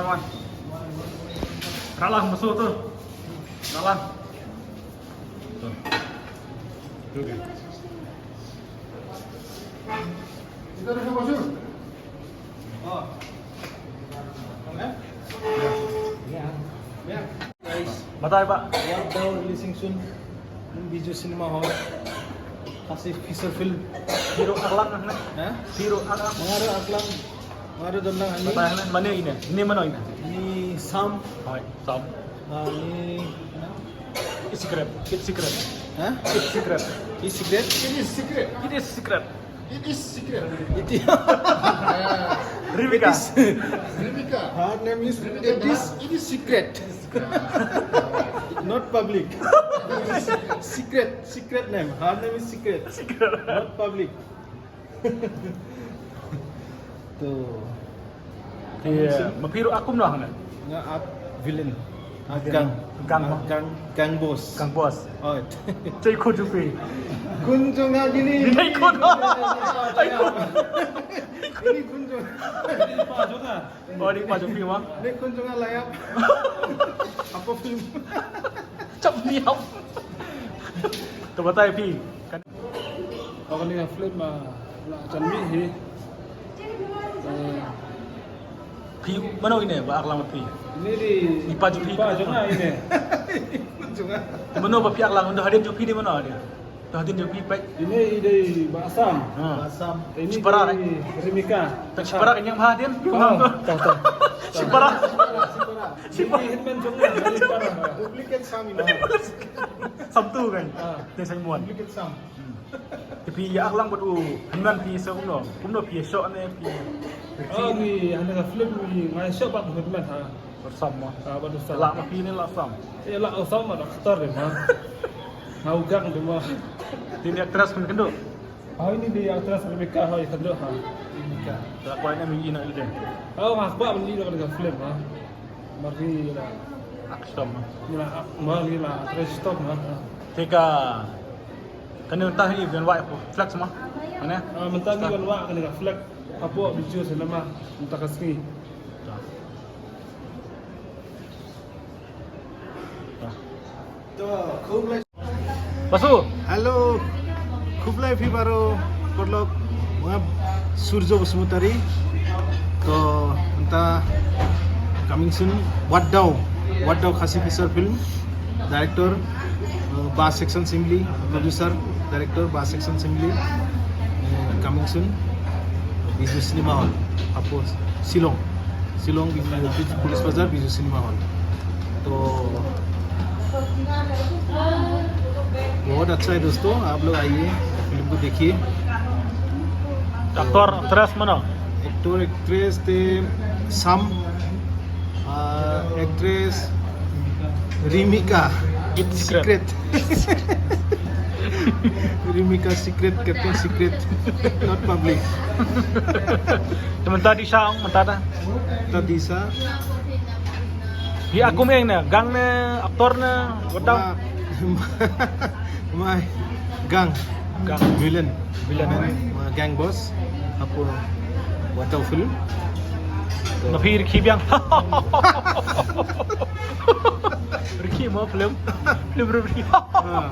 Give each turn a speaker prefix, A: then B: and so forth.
A: Man. Kalah musuh tuh. Kalah. Tuh. Tuh kan.
B: Kita ada musuh. Oh.
C: Yeah. Guys,
A: Matay Pak.
C: Wadaw releasing soon in Bijou Cinema Hall. Kasih feature film.
A: Hero Aklang kan?
C: Hah?
A: Hero Aklang.
C: Mengaruh aklang, mengaruh tentang ini.
A: Matay kan mana ini? Ini mana ini?
C: Ini Sam,
A: Hai, Sam.
C: ini
A: It's secret. It's secret.
C: Hah?
A: It's secret.
C: Ini secret.
B: It is secret.
A: It is secret.
B: It is secret.
C: Itu.
A: Rivika.
B: Rivika.
C: Her name is.
B: Rivika.
C: It is secret. Not public. Secret name. Her name is secret. Not public. Tuh.
A: Iya, mapiru akum lah kan?
C: Nggak villain. Gang. Gang bos.
A: Kang Bos.
C: Oh.
A: Cai ko jupi.
C: Kunjung gini.
A: Ini ikut.
C: Ini kunjung.
A: Oh, di Pak Jupi mah.
C: Ini kunjungan layak. Apa film?
A: Chậm niệm. Tụi bắt tay phi.
C: Kalau ni film mah chân mỹ thì
A: Phi mana ini Pak Aklang phi.
C: ini di
A: Pak Jupi.
C: Jogja ini. Kunjungan.
A: Di mana Pak Aklang udah hadir Jupi di mana dia? Udah hadir Jupi baik.
C: Ini di Basam.
A: Basam.
C: Ini
A: Sipara,
C: di Rimika.
A: Tak Sipara kan yang hadir?
C: Tahu.
A: Sipara.
C: Sipara. Hitman Jogja dari Sipara. Duplicate Sam ini.
A: Sabtu kan.
C: Ah.
A: Dia saya muan.
C: Duplicate Sam.
A: Tapi ya Aklang batu hendan phi sa kumno phi shot ne phi.
C: Oh ni anda film ni ngai shop pak Hitman ha.
A: Bersama.
C: Baru sa.
A: Lak phi ni lak sam.
C: Lah sama dah ketar deh mah. Mau gang deh mah.
A: Ini aktris kan kendo.
C: Oh ini di atas Rimika ha kedua ha. Rimika.
A: Tak kau ini mingi nak ide.
C: Oh mas pak beli dengan film ha. Mari lah.
A: Aksam.
C: Mari lah terus stop ha.
A: Teka. Kan entah ni bukan white flag semua. Mana?
C: Mentah ni kan wak kena flag apa bijou selama mentah kasih. तो खूब life
A: Basu.
C: Hello खूब life ही बारो मतलब वहाँ सूर्य बसुमतारी तो अंता coming soon वाडाव Khasi feature film director बास सेक्शन सिमली प्रोड्यूसर डायरेक्टर बास सेक्शन सिमली coming soon Bijou cinema hall आपको शिलोंग पुलिस बाजार बिजू सिनेमा हॉल तो बहुत अच्छा है दोस्तों आप लोग आइए फिल्म को देखिए
A: Aktor aktris mana?
C: Actor actress थे सम एक्ट्रेस रिमिका
A: It's
C: सीक्रेट रिमिका secret captain secret not public
A: Sementara di Saung, mentara.
C: तदीसा
A: Di aku yang nih, gang nih, aktor nih, wadang.
C: my gang
A: Gang.
C: villain
A: Villain.
C: gang boss आपको वाटाव film
A: Nabi Ricky biang. Ricky mau film Ricky.
C: हाँ